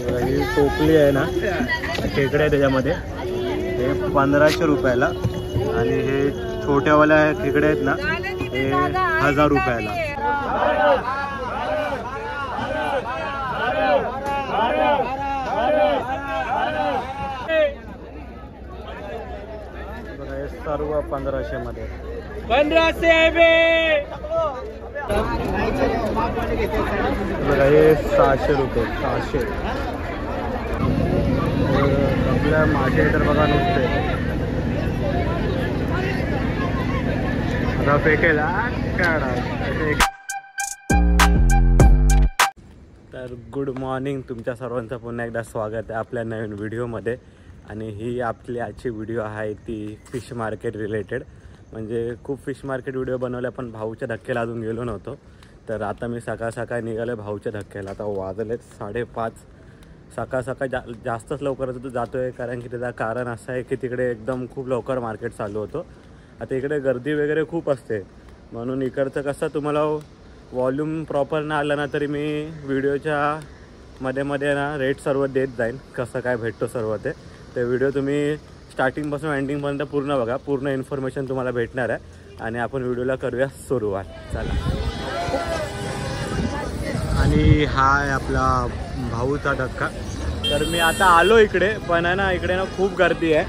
ही टोपली आहे ना, खेकडे आहे त्याच्यामध्ये, हे 1500 रुपयाला. आणि हे छोट्यावाल्या खेकडे आहेत ना, हे 1000 रुपयाला. बघा हे सर्व 1500 मध्ये. 1500 बघा हे 600 रुपये. 600. आपल्या माझे तर बघा नुसते आता फेकेल. तर गुड मॉर्निंग, तुमच्या सर्वांचं पुन्हा एकदा स्वागत आहे आपल्या नवीन व्हिडिओमध्ये. आणि ही आपली आजची व्हिडिओ आहे ती फिश मार्केट रिलेटेड. म्हणजे खूप फिश मार्केट व्हिडिओ बनवल्या पण भाऊच्या धक्क्याला अजून गेलो नव्हतो. तर आता मी सकाळ सकाळी निघालो भाऊच्या धक्क्याला. आता वाजलेत 5:30. सकाळ सकाळ जास्तच लवकर जातो आहे, कारण की त्याचं कारण असं आहे की तिकडे एकदम खूप लवकर मार्केट चालू होतं. आता इकडे गर्दी वगैरे खूप असते, म्हणून इकडचं कसं तुम्हाला वॉल्यूम प्रॉपर नाही आलं ना तरी मी व्हिडिओच्या मध्ये ना रेट सर्व देत जाईन, कसं काय भेटतो सर्व ते व्हिडिओ तुम्ही स्टार्टिंगपासून एंडिंगपर्यंत पूर्ण बघा. पूर्ण इन्फॉर्मेशन तुम्हाला भेटणार आहे. आणि आपण व्हिडिओला करूया सुरुवात. चला. आणि हा आहे आपला भाऊचा धक्का. तर मी आता आलो इकडे, पण आहे ना इकडे ना खूप गर्दी आहे.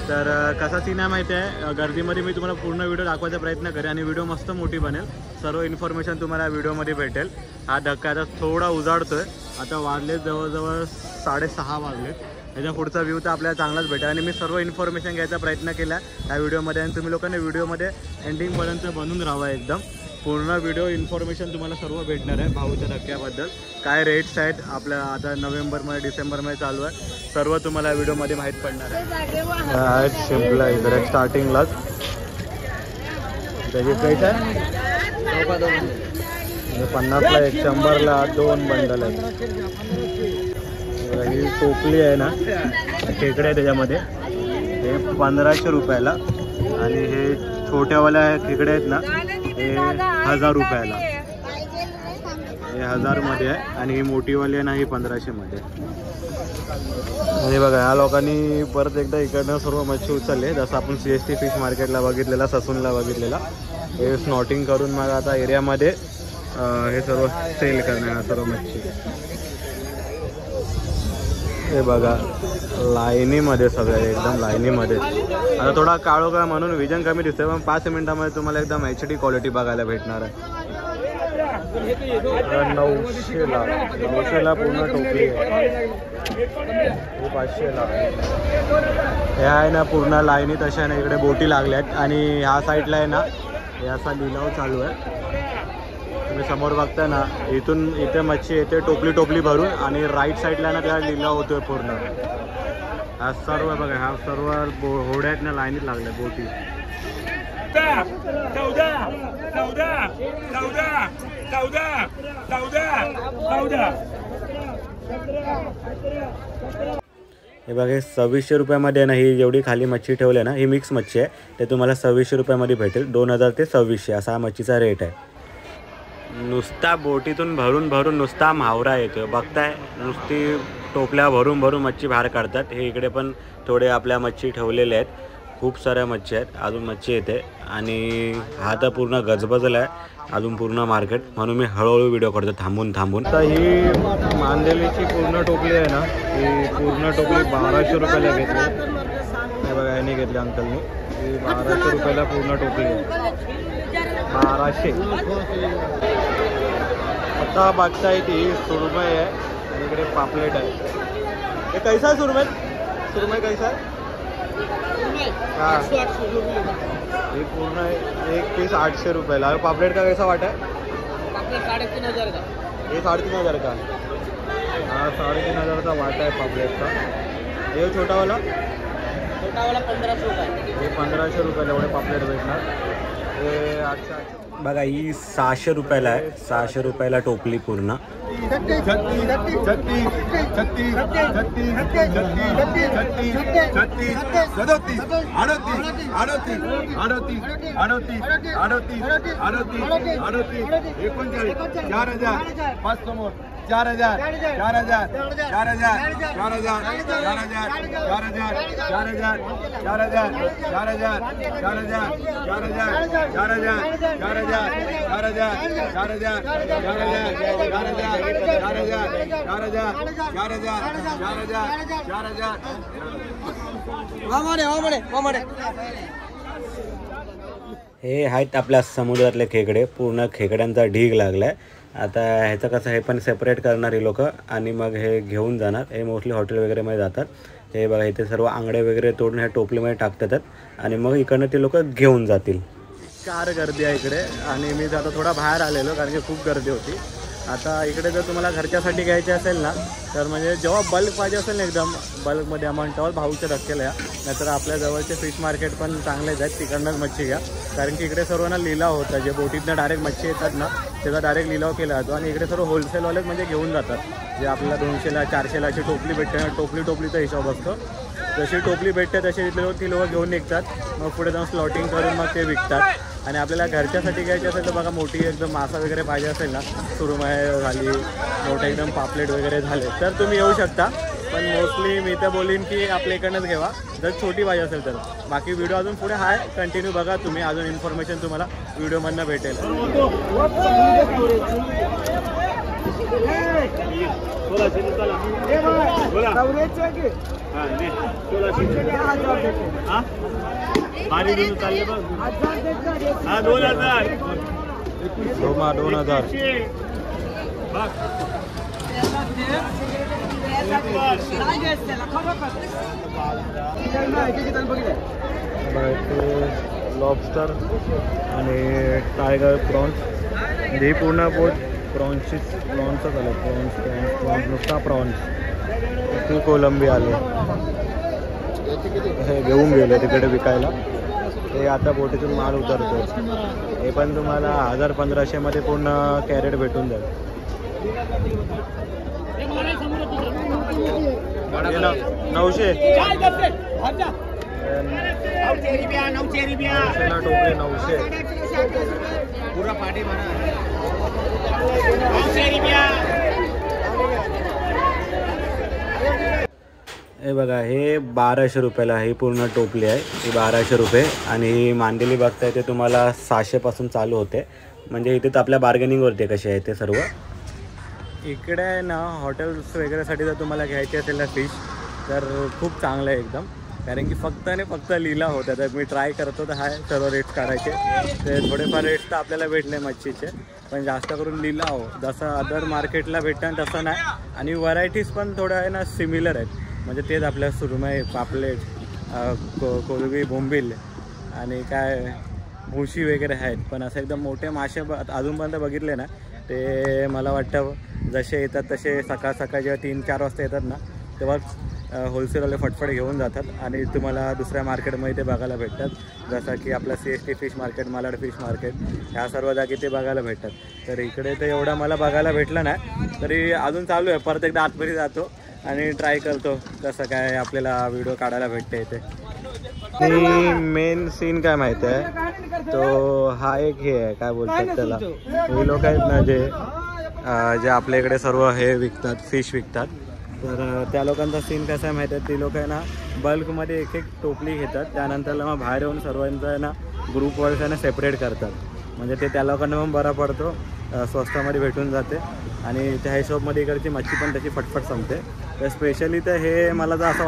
तर कसा सीन आहे माहिती आहे, गर्दीमध्ये मी तुम्हाला पूर्ण व्हिडिओ दाखवायचा प्रयत्न करेन आणि व्हिडिओ मस्त मोठी बनेल. सर्व इन्फॉर्मेशन तुम्हाला व्हिडिओमध्ये भेटेल. हा धक्का आता थोडा उजाडतोय. आता वाजले जवळजवळ 6:30 वाजले. त्याच्या पुढचा व्ह्यू तर आपल्याला चांगलाच भेटेल. आणि मी सर्व इन्फॉर्मेशन घ्यायचा प्रयत्न केला या व्हिडिओमध्ये. आणि तुम्ही लोकांनी व्हिडिओमध्ये एंडिंगपर्यंत बनून राहावा. एकदम पूर्ण व्हिडिओ इन्फॉर्मेशन तुम्हाला सर्व भेटणार आहे भाऊच्या धक्क्याबद्दल. काय रेट्स आहेत आपल्या आता नोव्हेंबरमध्ये डिसेंबरमध्ये चालू आहे, सर्व तुम्हाला व्हिडिओमध्ये माहीत पडणार आहे. शिंपला इकडे स्टार्टिंगलाच त्याची प्राईस आहे 50ला 1, 100ला 2 बंडल आहेत. ही टोपली आहे ना, खेकडे आहे त्याच्यामध्ये, हे 1500 रुपयाला. आणि हे छोट्यावाल्या खेकडे आहेत ना, हे 1000 रुपयाला. हे 1000 मध्ये आहे. आणि ही मोठीवाली आहे ना, ही 1500 मध्ये. आणि बघा या लोकांनी परत एकदा इकडनं सर्व मच्छी उचलले, जसं आपण CST फिश मार्केटला बघितलेला, ससूनला बघितलेला. हे स्नॉटिंग करून मग आता एरियामध्ये हे सर्व सेल करणार सर्व मच्छी. हे बघा लाईनीमध्ये सगळं एकदम लाईनीमध्ये. आता थोडा काळोखा म्हणून विजन कमी दिसतंय, पण 5 मिनिटामध्ये तुम्हाला एकदम HD क्वालिटी बघायला भेटणार आहे. 900ला पूर्ण टोपली आहे. 500ला हे आहे ना पूर्ण लाईनीत. अशा ना इकडे बोटी लागल्या आहेत. आणि ह्या साईडला आहे ना हे असा लिलाव चालू आहे. तुम्ही समोर बघता ना, इथे मच्छी येते टोपली भरून. आणि राईट साईडला ना त्या लिलाव होतोय पूर्ण. हा सर्व बघा, ह्या सर्व होड्या आहेत ना लाईनीत लागल्या बोटी. हे बघा 2600 रुपयामध्ये ना ही जेवढी खाली मच्छी ठेवली ना, ही मिक्स मच्छी आहे. ते तुम्हाला 2600 रुपयामध्ये भेटेल. 2000 ते 2600 असा हा मच्छीचा रेट आहे. नुसता बोटीतून भरून नुसता मावरा येतो. बघताय नुसती टोपल्या भरून मच्छी बाहेर काढतात. हे इकडे पण थोडे आपल्या मच्छी ठेवलेले आहेत. खूप साऱ्या मच्छी आहेत, अजून मच्छी येते. आणि हा तर पूर्ण गजबजला आहे अजून पूर्ण मार्केट, म्हणून मी हळूहळू व्हिडिओ करतो थांबून. तर ही मांदेलीची पूर्ण टोपली आहे ना, ही पूर्ण टोपली 1200 रुपयाला घेतली. हे बघा यांनी घेतली अंकलनी. ही 1200 रुपयाला पूर्ण टोपली आहे. 1200. आता बघताय ती सुरमई आहे आणि इकडे पापलेट आहे. हे कैसा आहे सुरमई कैसा आहे? हाँ, ये पूर्ण एक पीस 800 रुपयाला. पापलेट का कैसा वाटा है? पापलेट 3500 का. ये 3500 का. हाँ 3500 का वाटा है पापलेट का. ये छोटा वाला 1500 का है. ये 1500 रुपयाला एवढे पापलेट भेटणार. हे 800. बघा ही 600 रुपयाला आहे. 600 रुपयाला टोपली पूर्ण. 4000 4000 4000 4000 4000 4000 4000 4000 4000 4000 हे आहेत आपल्या समुद्रातले खेकडे, पूर्ण खेकड्यांचा ढीग लागलाय. आता ह्याचं कसं हे पण सेपरेट करणार हे लोक आणि मग हे घेऊन जाणार. हे मोस्टली हॉटेल वगैरेमध्ये जातात. हे बघा इथे सर्व आंगडे वगैरे तोडून ह्या टोपलीमध्ये टाकतात आणि मग इकडनं ते लोक घेऊन जातील. कार गर्दी आहे इकडे आणि मी आता थोडा बाहेर आलेलो कारण की खूप गर्दी होती. आता इकडे जर तुम्हाला घरच्यासाठी घ्यायचे असेल ना तर म्हणजे जेव्हा बल्क पाहिजे असेल ना एकदम बल्कमध्ये अमाऊंटवर भाऊच्या धक्क्याला या. नाहीतर आपल्या जवळचे फिश मार्केट पण चांगलेच आहेत, तिकडनंच मच्छी घ्या. कारण की इकडे सर्वांना लिलाव होता, जे बोटीतनं डायरेक्ट मच्छी येतात ना त्याचा डायरेक्ट लिलाव केला जातो आणि इकडे सर्व होलसेलवालेच म्हणजे घेऊन जातात. जे आपल्याला 200ला 400ला अशी टोपली भेटते ना, टोपलीचा हिशोब असतो. जशी टोपली भेटते तशी ती लोक घेऊन निघतात. मग पुढे जाऊन स्लॉटिंग करून मग ते विकतात. आणि आपल्याला घरच्यासाठी घ्यायची असेल तर बघा मोठी एकदम मासा वगैरे पाहिजे असेल ना, सुरमई झाली, मोठे एकदम पापलेट वगैरे झाले तर तुम्ही येऊ शकता. पण मोस्टली मी तर बोलीन की आपल्या इकडनंच घ्यावा जर छोटी पाहिजे असेल तर. बाकी व्हिडिओ अजून पुढे आहे, कंटिन्यू बघा तुम्ही, अजून इन्फॉर्मेशन तुम्हाला व्हिडिओमधनं भेटेल. भारी देऊन चालले बघ. हा 2000 सोमा 2000 लॉबस्टर आणि टायगर प्रॉन्स. हे पूर्ण बोट प्रॉन्सच आलं. प्रॉन्स नुसता प्रॉन्स. तू कोलंबी आले हे घेऊन गेले तिकडे विकायला. ते आता बोटीतून माल उतरतो. हे पण तुम्हाला 1000-1500 मध्ये पूर्ण कॅरेट भेटून जाईल. 900 टोपले 900 पूरा पार्टी हे बघा हे 1200 रुपयाला ही पूर्ण टोपली आहे. ही 1200 रुपये आणि ही मांदेली बघताय ते तुम्हाला 600 पासून चालू होते. म्हणजे इथे तर आपल्या बार्गेनिंगवरती कसे आहे ते सर्व. इकडे ना हॉटेल्स वगैरेसाठी जर तुम्हाला घ्यायची असेल ना फिश तर खूप चांगलं आहे एकदम. कारण की फक्त लिलाव होता. तर मी ट्राय करतो तर आहे सर्व रेट्स काढायचे. ते थोडेफार रेट्स तर आपल्याला भेटले मच्छीचे, पण जास्त करून लिलाव जसं अदर मार्केटला भेटतं तसं नाही. आणि व्हरायटीज पण थोड्या आहे ना सिमिलर आहेत. म्हणजे तेच आपल्या सुरमई, पापलेट, कोलंबी, बोंबील आणि काय भुशी वगैरे आहेत. पण असं एकदम मोठे मासे अजूनपर्यंत बघितले ना ते मला वाटतं जसे येतात तसे सकाळ जेव्हा 3-4 वाजता येतात ना तेव्हा होलसेलवाले फटफट घेऊन जातात आणि तुम्हाला दुसऱ्या मार्केटमध्ये ते बघायला भेटतात. जसं की आपलं CST fish market, Malad fish market ह्या सर्व जागी ते बघायला भेटतात. तर इकडे तर एवढा मला बघायला भेटलं नाही, तरी अजून चालू आहे. परत एकदा आतमध्ये जातो आणि ट्राय करतो कसं काय आपल्याला व्हिडिओ काढायला भेटते इथे. आणि मेन सीन काय माहिती आहे तो हा एक हे आहे काय बोलतात त्याला, हे लोक आहेत ना जे आपल्या इकडे सर्व हे विकतात, फिश विकतात. तर त्या लोकांचा सीन कसा आहे माहिती आहे, ती लोक आहे ना बल्कमध्ये एक टोपली घेतात. त्यानंतर मग बाहेर येऊन सर्वांचा आहे ना ग्रुप वाईज आहे ना सेपरेट करतात. म्हणजे ते त्या लोकांना पण बरा पडतो, स्वस्तामध्ये भेटून जाते आणि त्या हिशोबमध्ये इकडची मच्छी पण त्याची फटफट संपते. तर स्पेशली तर हे मला तर असं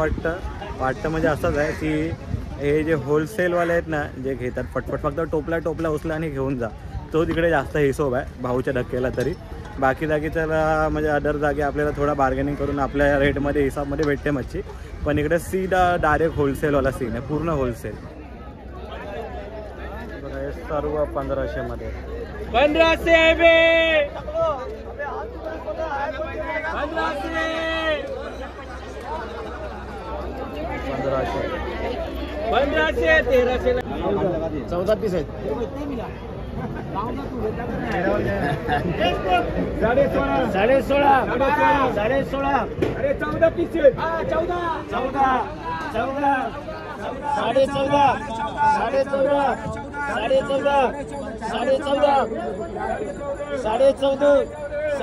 वाटतं म्हणजे असंच आहे की हे जे होलसेलवाले आहेत ना जे घेतात फटफट फक्त टोपला उचला आणि घेऊन जा, तो तिकडे जास्त हिशोब आहे भाऊच्या धक्क्याला. तरी बाकी जागी त्याला म्हणजे अदर जागी आपल्याला थोडा बार्गेनिंग करून आपल्या रेटमध्ये हिसाबमध्ये भेटते मच्छी. पण इकडे सीधा डायरेक्ट होलसेलवाला सीन आहे, पूर्ण होलसेल. बघा हे सर्व 1500 मध्ये. 1500 आहे बे, 1500 1300 14 पीस आहेत. 16 अरे 14 पीस आहेत. 14 14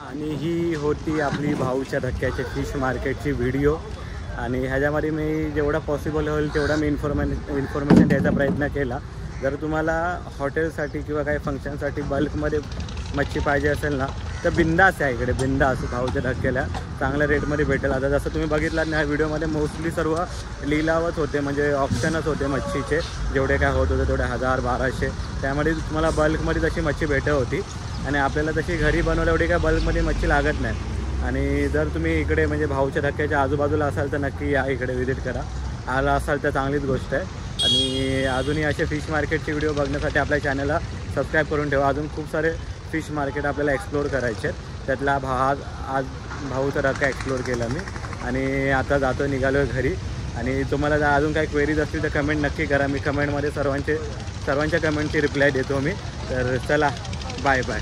आणि ही होती आपली भाऊच्या धक्क्याची फिश मार्केटची व्हिडिओ. आणि ह्याच्यामध्ये मी जेवढा पॉसिबल होईल तेवढा मी इन्फॉर्मेशन द्यायचा प्रयत्न केला. जर तुम्हाला हॉटेलसाठी किंवा काही फंक्शनसाठी बल्कमध्ये मच्छी पाहिजे असेल ना तर बिंदास आहे इकडे. बिंदास भाऊच्या धक्क्याला चांगल्या रेटमध्ये भेटेल. आता जसं तुम्ही बघितलात ना, ह्या व्हिडिओमध्ये मोस्टली सर्व लिलावच होते, म्हणजे ऑप्शनच होते मच्छीचे. जेवढे काय होत होते तेवढे 1000-1200 त्यामध्ये तुम्हाला बल्कमध्ये तशी मच्छी भेटत होती. आणि आपल्याला तशी घरी बनवल्या एवढी काय बल्कमध्ये मच्छी लागत नाही. आणि जर तुम्ही इकडे म्हणजे भाऊच्या धक्क्याच्या आजूबाजूला असाल तर नक्की या इकडे व्हिजिट करा. आला असाल तर चांगलीच गोष्ट आहे. आणि अजूनही असे फिश मार्केटचे व्हिडिओ बघण्यासाठी आपल्या चॅनलला सबस्क्राईब करून ठेवा. अजून खूप सारे फिश मार्केट आपल्याला एक्सप्लोर करायचे आहेत. त्यातला आज भाऊचा धक्का एक्सप्लोर केला मी. आणि आता निघालो आहे घरी. आणि तुम्हाला जर अजून काही क्वेरीज असतील तर कमेंट नक्की करा. मी कमेंटमध्ये सर्वांच्या कमेंटची रिप्लाय देतो मी. तर चला, बाय बाय.